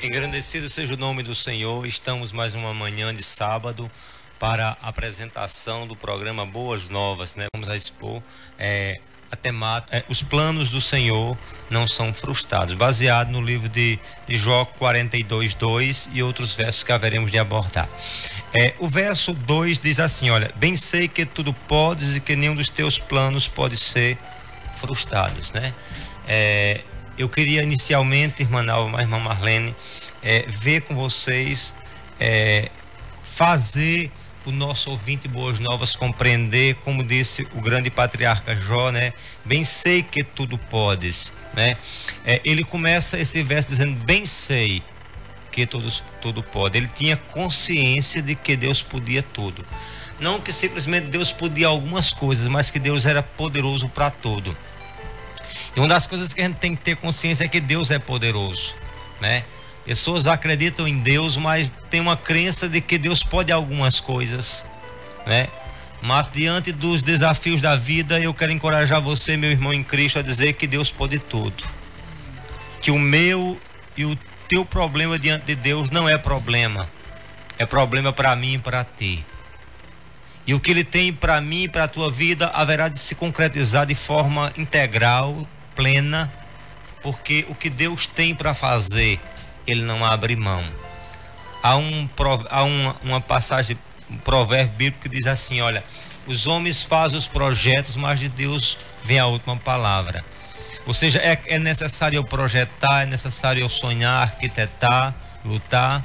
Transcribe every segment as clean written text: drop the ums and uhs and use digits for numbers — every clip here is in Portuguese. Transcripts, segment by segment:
Engrandecido seja o nome do Senhor. Estamos mais uma manhã de sábado para a apresentação do programa Boas Novas, né? Vamos a expor a temática, os planos do Senhor não são frustrados, baseado no livro de Jó 42:2 e outros versos que haveremos de abordar. O verso 2 diz assim: olha, bem sei que tudo podes e que nenhum dos teus planos pode ser frustrados, né? Eu queria inicialmente, irmã Nalva, irmã Marlene, ver com vocês, fazer o nosso ouvinte Boas Novas compreender, como disse o grande patriarca Jó, né? Bem sei que tudo podes, né? Ele começa esse verso dizendo: bem sei que tudo pode. Ele tinha consciência de que Deus podia tudo. Não que simplesmente Deus podia algumas coisas, mas que Deus era poderoso para tudo. E uma das coisas que a gente tem que ter consciência é que Deus é poderoso, né? Pessoas acreditam em Deus, mas tem uma crença de que Deus pode algumas coisas, né? Mas diante dos desafios da vida, eu quero encorajar você, meu irmão em Cristo, a dizer que Deus pode tudo. Que o meu e o teu problema diante de Deus não é problema. É problema para mim e para ti. E o que Ele tem para mim e para a tua vida haverá de se concretizar de forma integral, plena, porque o que Deus tem para fazer, Ele não abre mão. Há uma passagem, um provérbio bíblico que diz assim: olha, os homens fazem os projetos, mas de Deus vem a última palavra. Ou seja, é necessário eu projetar, é necessário eu sonhar, arquitetar, lutar,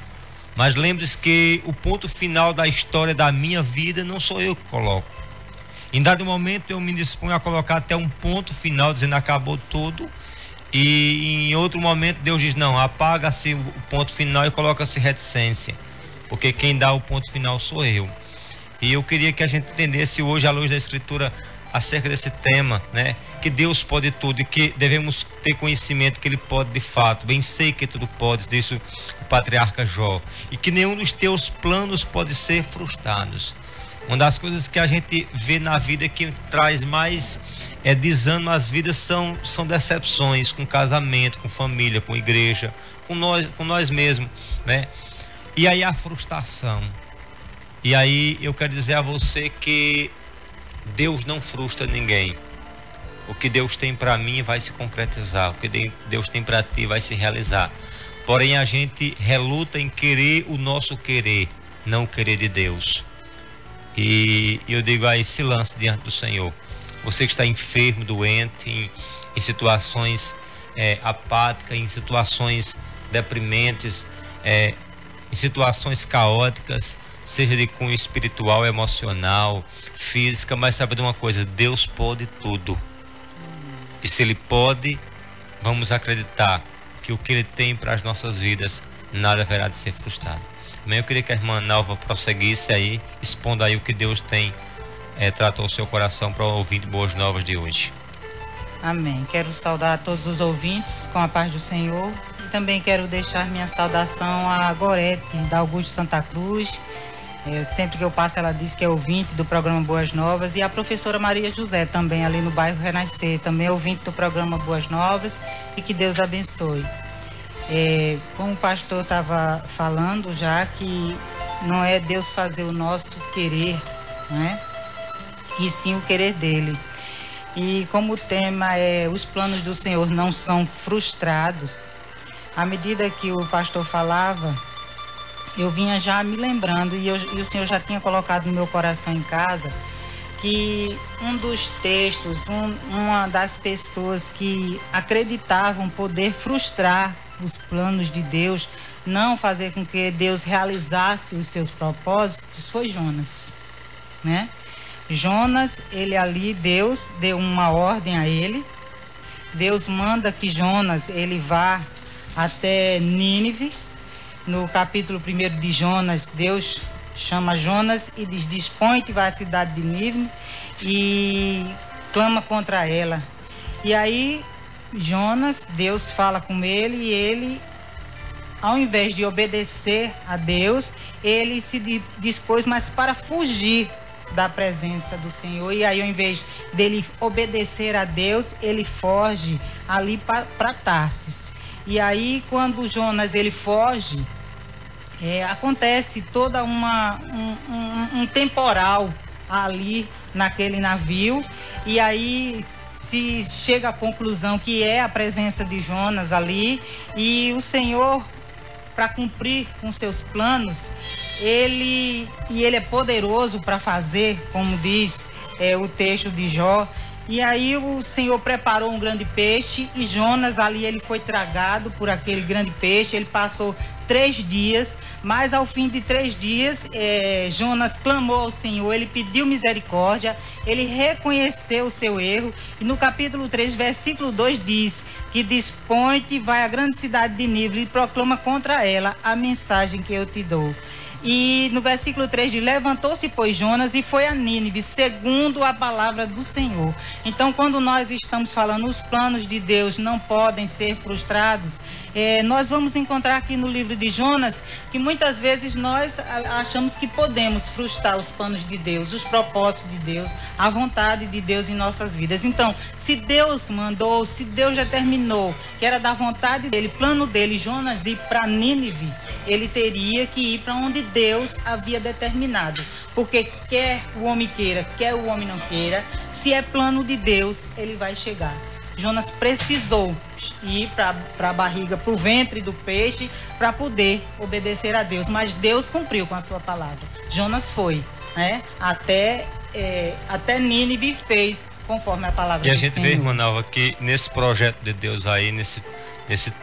mas lembre-se que o ponto final da história da minha vida não sou eu que coloco. Em dado momento eu me disponho a colocar até um ponto final, dizendo acabou tudo. E em outro momento Deus diz: não, apaga-se o ponto final e coloca-se reticência, porque quem dá o ponto final sou eu. E eu queria que a gente entendesse hoje, à luz da Escritura, acerca desse tema, né? Que Deus pode tudo e que devemos ter conhecimento que Ele pode de fato. Bem sei que tudo podes, disse o patriarca Jó, e que nenhum dos teus planos pode ser frustrados. Uma das coisas que a gente vê na vida que traz mais desânimo às vidas são decepções com casamento, com família, com igreja, com nós mesmos, né? E aí a frustração. E aí eu quero dizer a você que Deus não frustra ninguém. O que Deus tem para mim vai se concretizar, o que Deus tem para ti vai se realizar. Porém a gente reluta em querer o nosso querer, não o querer de Deus. E eu digo aí, se lance diante do Senhor. Você que está enfermo, doente, em situações apáticas, em situações deprimentes, em situações caóticas, seja de cunho espiritual, emocional, física, mas sabe de uma coisa: Deus pode tudo. E se Ele pode, vamos acreditar que o que Ele tem para as nossas vidas, nada haverá de ser frustrado. Amém? Eu queria que a irmã Nalva prosseguisse aí, expondo aí o que Deus tem tratou o seu coração para o ouvinte Boas Novas de hoje. Amém. Quero saudar a todos os ouvintes com a paz do Senhor. E também quero deixar minha saudação a Gorete, da Augusto Santa Cruz. Sempre que eu passo, ela diz que é ouvinte do programa Boas Novas. E a professora Maria José, também ali no bairro Renascer, também é ouvinte do programa Boas Novas. E que Deus abençoe. Como o pastor estava falando já, que não é Deus fazer o nosso querer, né? E sim o querer dele. E como o tema é os planos do Senhor não são frustrados, à medida que o pastor falava, eu vinha já me lembrando, e o Senhor já tinha colocado no meu coração em casa, que um dos textos, uma das pessoas que acreditavam poder frustrar os planos de Deus, não fazer com que Deus realizasse os seus propósitos, foi Jonas, né? Jonas, ele ali, Deus deu uma ordem a ele. Deus manda que Jonas, ele vá até Nínive. No capítulo 1 de Jonas, Deus chama Jonas e diz: dispõe-te, vai à cidade de Nínive e clama contra ela. E aí Jonas, Deus fala com ele, e ele, ao invés de obedecer a Deus, ele se dispôs mais para fugir da presença do Senhor. E aí, ao invés dele obedecer a Deus, ele foge ali para Tarsis. E aí, quando Jonas ele foge, acontece toda um temporal ali naquele navio, e aí se chega à conclusão que é a presença de Jonas ali, e o Senhor, para cumprir com seus planos, ele é poderoso para fazer, como diz o texto de Jó. E aí o Senhor preparou um grande peixe, e Jonas ali ele foi tragado por aquele grande peixe. Ele passou 3 dias, mas ao fim de 3 dias, Jonas clamou ao Senhor, ele pediu misericórdia, ele reconheceu o seu erro, e no capítulo 3, versículo 2 diz que dispõe-te, vai à grande cidade de Nínive e proclama contra ela a mensagem que eu te dou. E no versículo 3 diz: levantou-se, pois, Jonas e foi a Nínive, segundo a palavra do Senhor. Então, quando nós estamos falando, os planos de Deus não podem ser frustrados, nós vamos encontrar aqui no livro de Jonas que muitas vezes nós achamos que podemos frustrar os planos de Deus, os propósitos de Deus, a vontade de Deus em nossas vidas. Então, se Deus mandou, se Deus determinou que era da vontade dele, plano dele, Jonas ir para Nínive, ele teria que ir para onde Deus havia determinado. Porque quer o homem queira, quer o homem não queira, se é plano de Deus, ele vai chegar. Jonas precisou ir para a barriga, para o ventre do peixe, para poder obedecer a Deus. Mas Deus cumpriu com a sua palavra. Jonas foi, né? Até Nínive fez conforme a palavra do Senhor. E a gente vê, irmã Nalva, que nesse projeto de Deus aí, nesse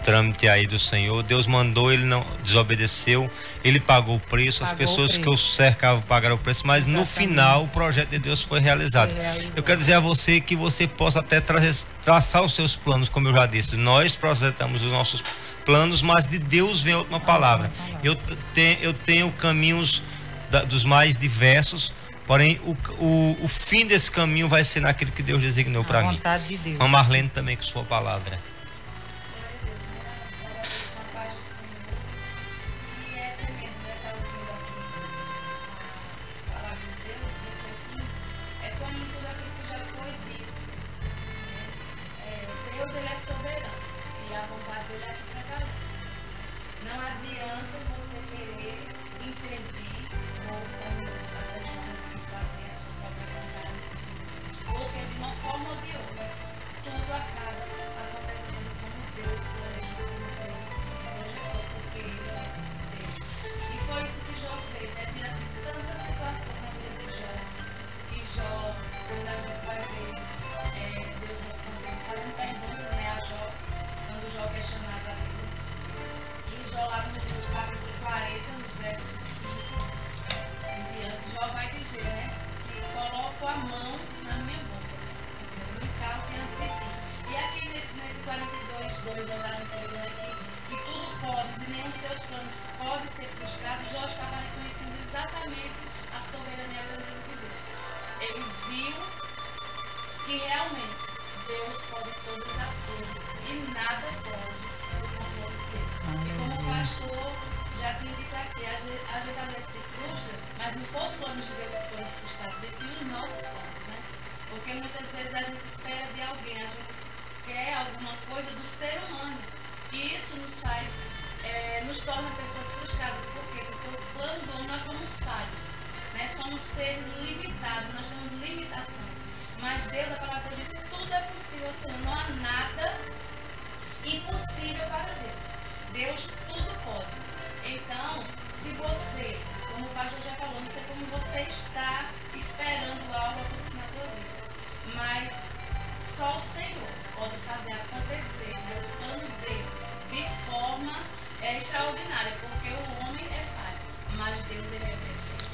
trâmite aí do Senhor, Deus mandou, ele não desobedeceu, ele pagou o preço, as pessoas que o cercavam pagaram o preço, mas no final o projeto de Deus foi realizado. Eu quero dizer a você que você possa até traçar os seus planos, como eu já disse, nós projetamos os nossos planos, mas de Deus vem a última palavra. Eu tenho caminhos dos mais diversos, porém o fim desse caminho vai ser naquilo que Deus designou para mim. De Deus. A Marlene também com sua palavra.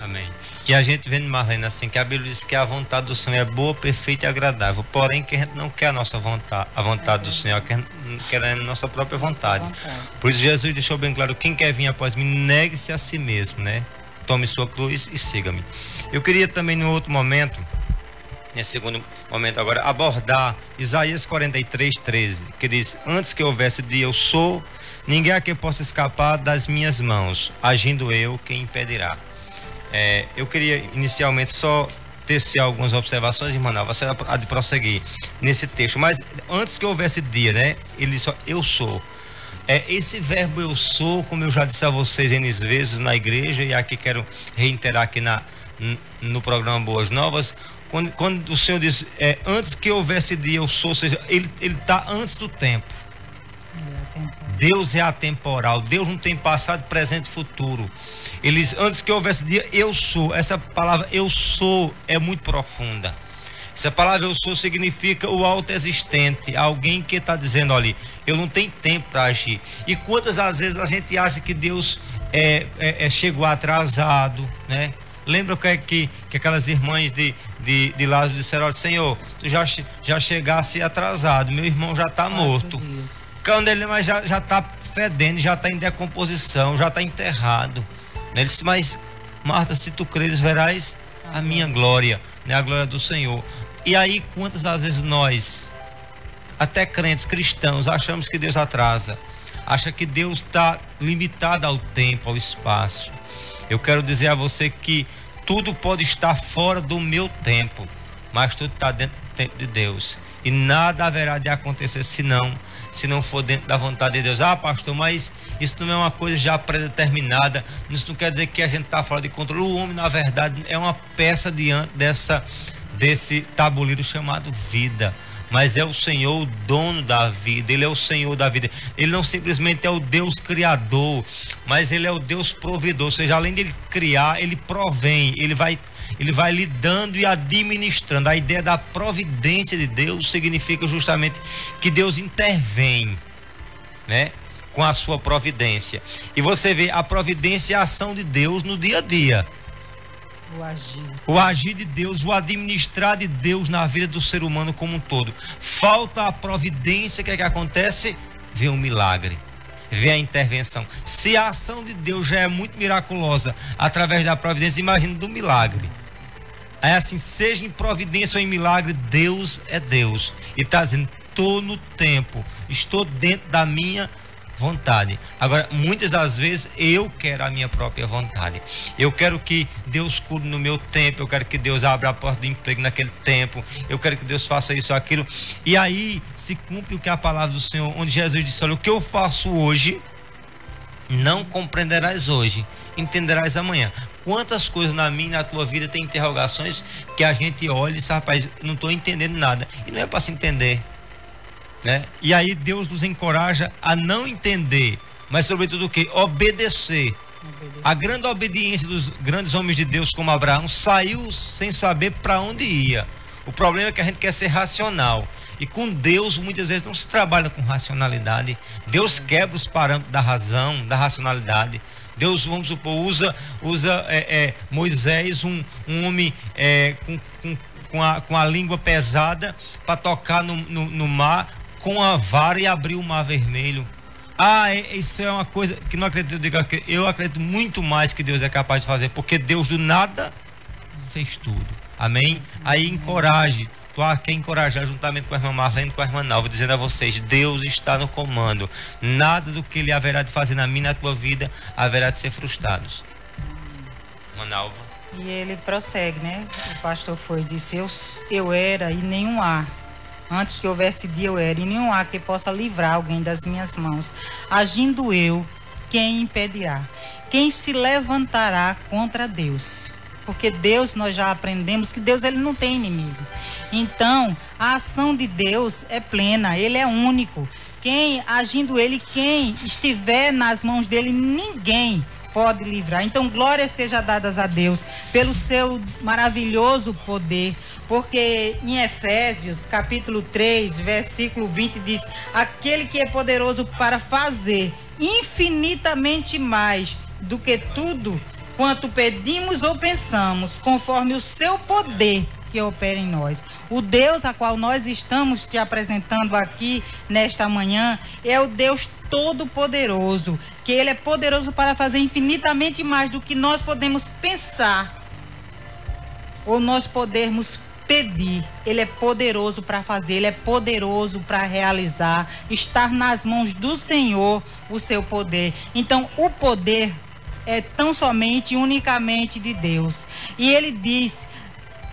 Amém. E a gente vê, Marlene, assim, que a Bíblia diz que a vontade do Senhor é boa, perfeita e agradável. Porém, que a gente não quer a nossa vontade, a vontade do Senhor, querendo a nossa própria vontade. Por isso Jesus deixou bem claro: quem quer vir após mim, negue-se a si mesmo, né? Tome sua cruz e siga-me. Eu queria também, no outro momento, nesse segundo momento agora, abordar Isaías 43:13, que diz: antes que houvesse dia, eu sou, ninguém aqui possa escapar das minhas mãos, agindo eu, quem impedirá? Eu queria inicialmente só tecer algumas observações, irmã Nalva, você há de prosseguir nesse texto, mas antes que houvesse dia, né? Ele disse: eu sou. Esse verbo eu sou, como eu já disse a vocês N vezes na igreja, e aqui quero reiterar aqui no programa Boas Novas, quando o Senhor diz, antes que houvesse dia eu sou, ou seja, ele está antes do tempo. Deus é atemporal, Deus não tem passado, presente e futuro. Ele diz, antes que houvesse dia eu sou. Essa palavra eu sou é muito profunda. Essa palavra eu sou significa o autoexistente, alguém que está dizendo, olha, eu não tenho tempo para agir. E quantas às vezes a gente acha que Deus chegou atrasado, né? Lembra que aquelas irmãs de Lázaro disseram, olha, Senhor, tu já chegasse atrasado, meu irmão já está morto. Quando ele mas já está fedendo, já está em decomposição, já está enterrado. Ele disse, mas Marta, se tu creres, verás a minha glória, né? A glória do Senhor. E aí, quantas das vezes nós, até crentes cristãos, achamos que Deus atrasa, acha que Deus está limitado ao tempo, ao espaço. Eu quero dizer a você que tudo pode estar fora do meu tempo, mas tudo está dentro do tempo de Deus. E nada haverá de acontecer se não for dentro da vontade de Deus. Ah, pastor, mas isso não é uma coisa já predeterminada. Isso não quer dizer que a gente está fora de controle. O homem, na verdade, é uma peça diante desse tabuleiro chamado vida. Mas é o Senhor o dono da vida, Ele é o Senhor da vida. Ele não simplesmente é o Deus criador, mas Ele é o Deus provedor. Ou seja, além de Ele criar, Ele provém, Ele vai lhe dando e administrando. A ideia da providência de Deus significa justamente que Deus intervém, né, com a sua providência. E você vê, a providência é a ação de Deus no dia a dia. O agir de Deus, o administrar de Deus na vida do ser humano como um todo. Falta a providência, o que é que acontece? Vem um milagre, vem a intervenção. Se a ação de Deus já é muito miraculosa através da providência, imagina do milagre. É assim, seja em providência ou em milagre, Deus é Deus. E está dizendo, estou no tempo, estou dentro da minha vontade. Agora, muitas das vezes eu quero a minha própria vontade. Eu quero que Deus cure no meu tempo, eu quero que Deus abra a porta do emprego naquele tempo, eu quero que Deus faça isso ou aquilo. E aí se cumpre o que é a palavra do Senhor, onde Jesus disse, olha, o que eu faço hoje, não compreenderás hoje, entenderás amanhã. Quantas coisas na minha e na tua vida tem interrogações que a gente olha e diz, rapaz, não estou entendendo nada. E não é para se entender, né? E aí Deus nos encoraja a não entender, mas sobretudo o que? Obedecer. A grande obediência dos grandes homens de Deus como Abraão saiu sem saber para onde ia. O problema é que a gente quer ser racional. E com Deus muitas vezes não se trabalha com racionalidade. Deus quebra os parâmetros da razão, da racionalidade. Deus, vamos supor, usa Moisés, um homem com a língua pesada, para tocar no mar com a vara e abrir o mar vermelho. Isso é uma coisa que não acredito. Eu acredito muito mais que Deus é capaz de fazer, porque Deus do nada fez tudo. Amém? Aí encoraje. Estou aqui a encorajar juntamente com a irmã Marlene e com a irmã Nalva, dizendo a vocês, Deus está no comando. Nada do que Ele haverá de fazer na minha e na tua vida haverá de ser frustrados. Irmã Nalva. E ele prossegue, né? O pastor disse, eu era e nenhum há. Antes que houvesse dia eu era, e nenhum há que possa livrar alguém das minhas mãos. Agindo eu, quem impedirá? Quem se levantará contra Deus? Porque Deus, nós já aprendemos que Deus, ele não tem inimigo. Então, a ação de Deus é plena, ele é único. Agindo ele, quem estiver nas mãos dele, ninguém pode livrar. Então, glórias sejam dadas a Deus pelo seu maravilhoso poder. Porque em Efésios, capítulo 3, versículo 20, diz, aquele que é poderoso para fazer infinitamente mais do que tudo quanto pedimos ou pensamos, conforme o seu poder que opera em nós. O Deus a qual nós estamos te apresentando aqui nesta manhã é o Deus Todo-Poderoso, que Ele é poderoso para fazer infinitamente mais do que nós podemos pensar ou nós podermos pedir. Ele é poderoso para fazer, Ele é poderoso para realizar, estar nas mãos do Senhor o seu poder. Então, o poder é tão somente, unicamente de Deus. E Ele diz,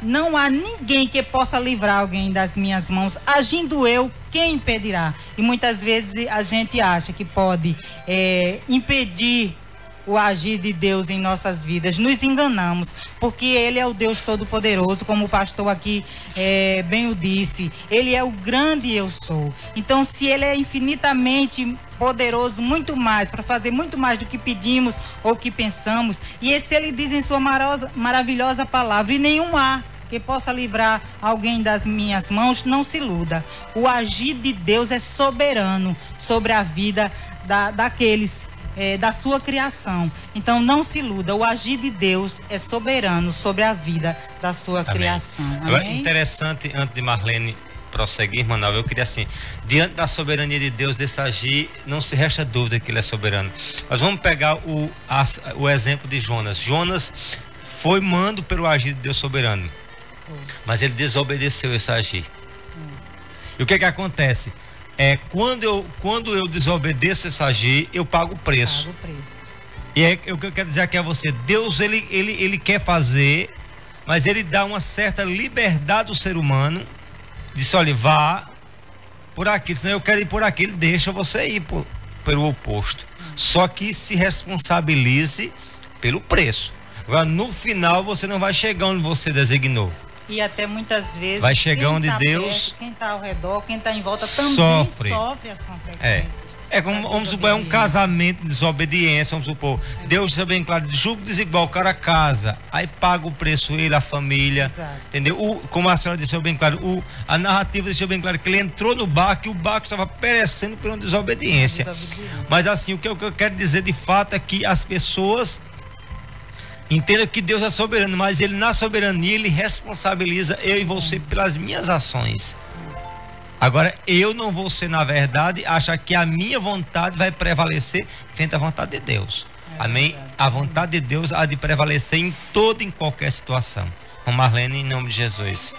não há ninguém que possa livrar alguém das minhas mãos. Agindo eu, quem impedirá? E muitas vezes a gente acha que pode impedir o agir de Deus em nossas vidas. Nos enganamos, porque Ele é o Deus Todo-Poderoso, como o pastor aqui bem o disse. Ele é o grande eu sou. Então, se Ele é infinitamente poderoso, muito mais, para fazer muito mais do que pedimos ou que pensamos, e se Ele diz em sua maravilhosa palavra, e nenhum há que possa livrar alguém das minhas mãos, não se iluda. O agir de Deus é soberano sobre a vida daqueles da sua criação. Então não se iluda, o agir de Deus é soberano sobre a vida da sua Amém. Criação. Amém? Agora, interessante, antes de Marlene prosseguir, Manoel, eu queria assim, diante da soberania de Deus, desse agir, não se resta dúvida que Ele é soberano. Mas vamos pegar o exemplo de Jonas. Jonas foi mando pelo agir de Deus soberano, mas ele desobedeceu esse agir. E o que acontece? Quando eu desobedeço esse agir, eu pago o preço. E o que eu quero dizer aqui a você, Deus ele quer fazer, mas Ele dá uma certa liberdade ao ser humano de se olha, vá por aqui, senão eu quero ir por aqui, Ele deixa você ir pelo oposto. Só que se responsabilize pelo preço. Agora, no final, você não vai chegar onde você designou. E até muitas vezes vai chegar onde Deus perto, quem está ao redor, quem está em volta também sofre as consequências. Como, vamos supor, é um casamento de desobediência, vamos supor, Deus deixa bem claro, julgo desigual, o cara casa, aí paga o preço ele, a família. Exato. Entendeu? Como a senhora deixou bem claro, a narrativa deixou bem claro que ele entrou no barco e o barco estava perecendo por uma desobediência. Mas assim, o que eu quero dizer de fato é que as pessoas entenda que Deus é soberano, mas Ele na soberania, Ele responsabiliza eu e você pelas minhas ações. Agora, eu não vou ser, na verdade, achar que a minha vontade vai prevalecer frente à vontade de Deus. Amém? A vontade de Deus há de prevalecer em toda e em qualquer situação. Com Marlene, em nome de Jesus.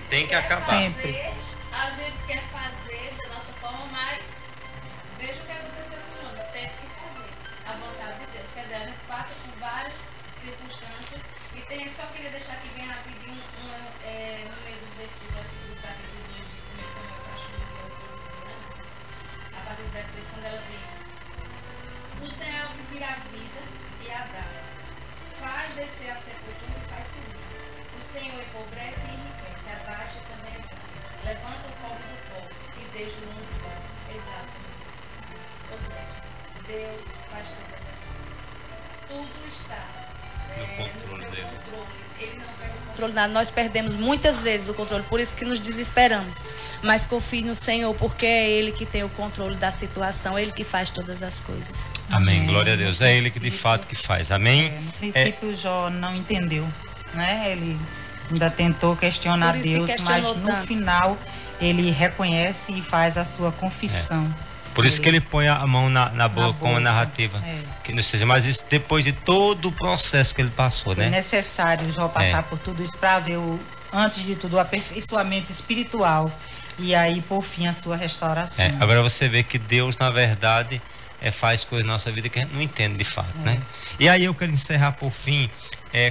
Tem que acabar. Sempre. A gente quer fazer da nossa forma, mas veja o que aconteceu com Jonas. Teve que fazer a vontade de Deus. Quer dizer, a gente passa por várias circunstâncias e só queria deixar aqui bem rapidinho no meio dos versículos do capítulo 2 de 1 Samuel, que eu acho que a partir do verso 3, quando ela diz: o Senhor é o que tira a vida e a dá, faz descer a sepultura e faz subir. O Senhor empobrece e enriquece, abaixa e também levanta o pobre do pobre e deixa o mundo pobre. Exato. Ou seja, Deus faz todas as coisas. Tudo está no controle dele. Ele não perde o controle nada. Nós perdemos muitas vezes o controle, por isso que nos desesperamos. Mas confie no Senhor, porque é Ele que tem o controle da situação, Ele que faz todas as coisas. Amém. Glória a Deus. É Ele que de fato que faz. Amém. No princípio, Jó não entendeu, né? Ele ainda tentou questionar Deus, mas no final ele reconhece e faz a sua confissão. Por isso que ele põe a mão na boca com a narrativa. Que não seja, mas isso depois de todo o processo que ele passou, né? É necessário Jó passar por tudo isso para ver, antes de tudo, o aperfeiçoamento espiritual e aí, por fim, a sua restauração. Agora você vê que Deus, na verdade, faz coisas na nossa vida que a gente não entende de fato, né? E aí eu quero encerrar por fim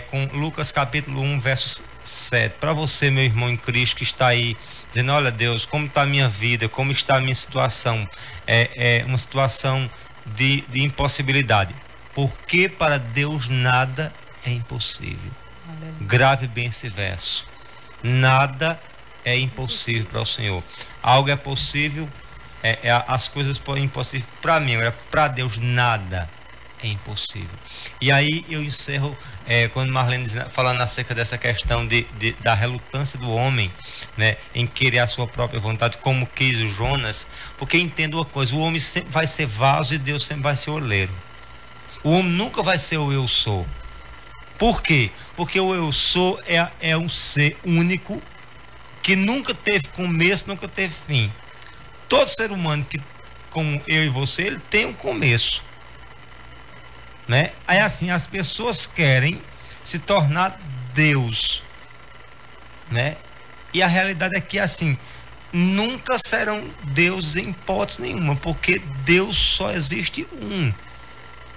com Lucas capítulo 1, verso 7. Para você, meu irmão em Cristo, que está aí dizendo: olha Deus, como está a minha vida, como está a minha situação, uma situação de impossibilidade, porque para Deus nada é impossível. Grave bem esse verso: nada é impossível para o Senhor. Algo é possível, as coisas podem impossível para mim, agora para Deus nada é impossível. E aí eu encerro quando Marlene falando acerca dessa questão da relutância do homem, né, em querer a sua própria vontade, como quis o Jonas, porque entenda uma coisa: o homem sempre vai ser vaso e Deus sempre vai ser oleiro. O homem nunca vai ser o eu sou. Por quê? Porque o eu sou é um ser único que nunca teve começo, nunca teve fim. Todo ser humano que, como eu e você, ele tem um começo, né? Aí assim, as pessoas querem se tornar Deus, né? E a realidade é que assim, nunca serão deuses em hipótese nenhuma, porque Deus só existe um.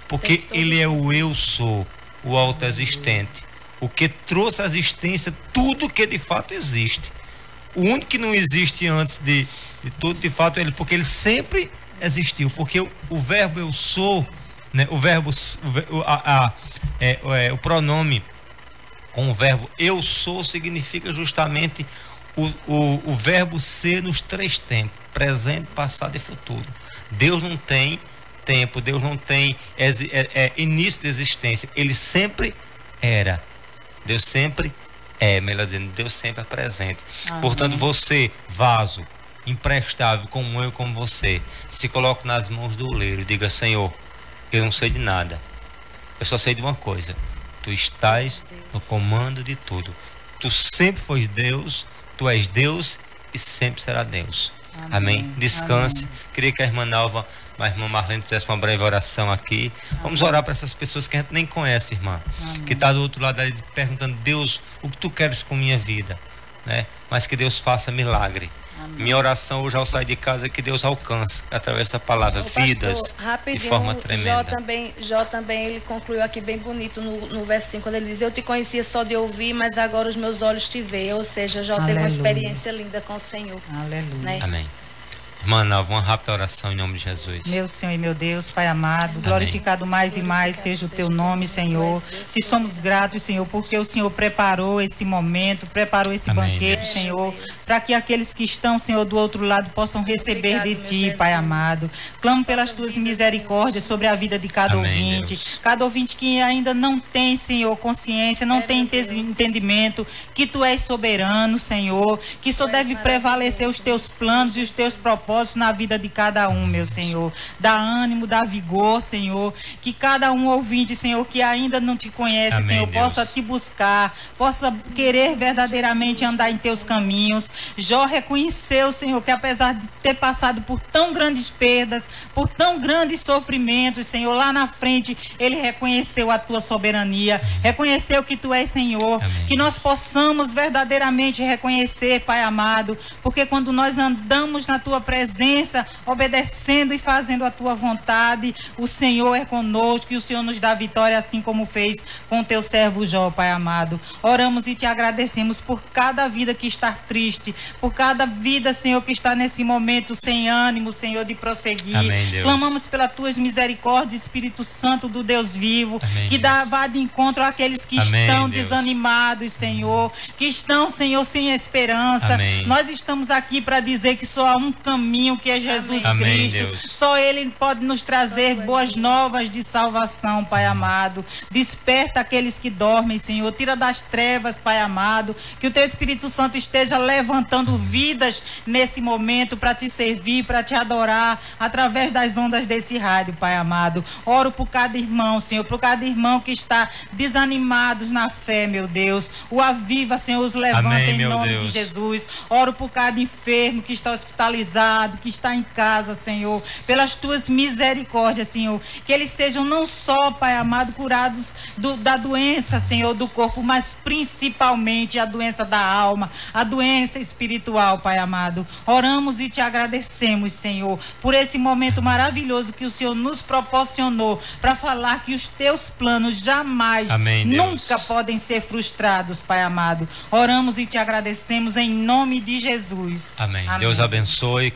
Porque ele é o eu sou, o autoexistente. O que trouxe à existência tudo que de fato existe. O único que não existe antes de tudo, de fato, é ele, porque ele sempre existiu. Porque o verbo eu sou, né, o pronome com o verbo eu sou significa justamente o verbo ser nos três tempos: presente, passado e futuro. Deus não tem tempo, Deus não tem início de existência. Ele sempre era. Deus sempre melhor dizendo, Deus sempre é presente. Amém. Portanto, você, vaso imprestável como eu e como você, se coloque nas mãos do oleiro e diga: Senhor, eu não sei de nada, eu só sei de uma coisa: tu estás no comando de tudo. Tu sempre foste Deus, tu és Deus e sempre será Deus. Amém. Descanse. Amém. Queria que a irmã Nalva, a irmã Marlene fizesse uma breve oração aqui. Amém. Vamos orar para essas pessoas que a gente nem conhece, irmã. Amém. Que está do outro lado ali perguntando: Deus, o que tu queres com minha vida? Né? Mas que Deus faça milagre. Amém. Minha oração hoje ao sair de casa é que Deus alcance através dessa palavra vidas de forma tremenda. Jó também ele concluiu aqui bem bonito no verso 5, quando ele diz: eu te conhecia só de ouvir, mas agora os meus olhos te veem. Ou seja, Jó teve uma experiência linda com o Senhor. Aleluia. Né? Amém. Irmã Nalva, uma rápida oração em nome de Jesus. Meu Senhor e meu Deus, Pai amado, amém. Glorificado mais e mais seja o teu nome, Senhor. Te somos gratos, Senhor, porque o Senhor preparou esse momento, preparou esse amém, banquete, Deus. Senhor, para que aqueles que estão, Senhor, do outro lado possam receber de Ti, Pai amado. Clamo pelas Tuas misericórdias sobre a vida de cada amém, ouvinte. Deus. Cada ouvinte que ainda não tem, Senhor, consciência, não tem entendimento, que Tu és soberano, Senhor, que só deve prevalecer os Teus planos e os Teus propósitos na vida de cada um, meu Senhor. Dá ânimo, dá vigor, Senhor. Que cada um ouvinte, Senhor, que ainda não Te conhece, amém, Senhor, Deus. Possa Te buscar, possa querer verdadeiramente andar em Teus caminhos. Jó reconheceu, Senhor, que apesar de ter passado por tão grandes perdas, por tão grandes sofrimentos, Senhor, lá na frente, ele reconheceu a Tua soberania, reconheceu que Tu és Senhor, amém. Que nós possamos verdadeiramente reconhecer, Pai amado, porque quando nós andamos na Tua presença, obedecendo e fazendo a Tua vontade, o Senhor é conosco e o Senhor nos dá vitória, assim como fez com o Teu servo Jó, Pai amado. Oramos e Te agradecemos por cada vida que está triste, por cada vida, Senhor, que está nesse momento sem ânimo, Senhor, de prosseguir. Amém, Deus. Clamamos pelas Tuas misericórdias, Espírito Santo do Deus vivo, amém, que vá de encontro àqueles que amém, estão Deus. Desanimados, Senhor, que estão, Senhor, sem esperança. Amém. Nós estamos aqui para dizer que só há um caminho, que é Jesus amém, Cristo. Deus. Só Ele pode nos trazer boas novas de salvação, Pai amado. Desperta aqueles que dormem, Senhor. Tira das trevas, Pai amado. Que o Teu Espírito Santo esteja levantando vidas nesse momento para Te servir, para Te adorar, através das ondas desse rádio, Pai amado. Oro por cada irmão, Senhor, por cada irmão que está desanimado na fé, meu Deus. O aviva, Senhor, os levanta amém, em nome Deus. De Jesus. Oro por cada enfermo que está hospitalizado, que está em casa, Senhor, pelas Tuas misericórdias, Senhor, que eles sejam não só, Pai amado, curados da doença, Senhor, do corpo, mas principalmente a doença da alma, a doença espiritual, Pai amado. Oramos e Te agradecemos, Senhor, por esse momento maravilhoso que o Senhor nos proporcionou para falar que os Teus planos jamais, amém, nunca podem ser frustrados, Pai amado. Oramos e Te agradecemos em nome de Jesus. Amém. Amém. Deus abençoe.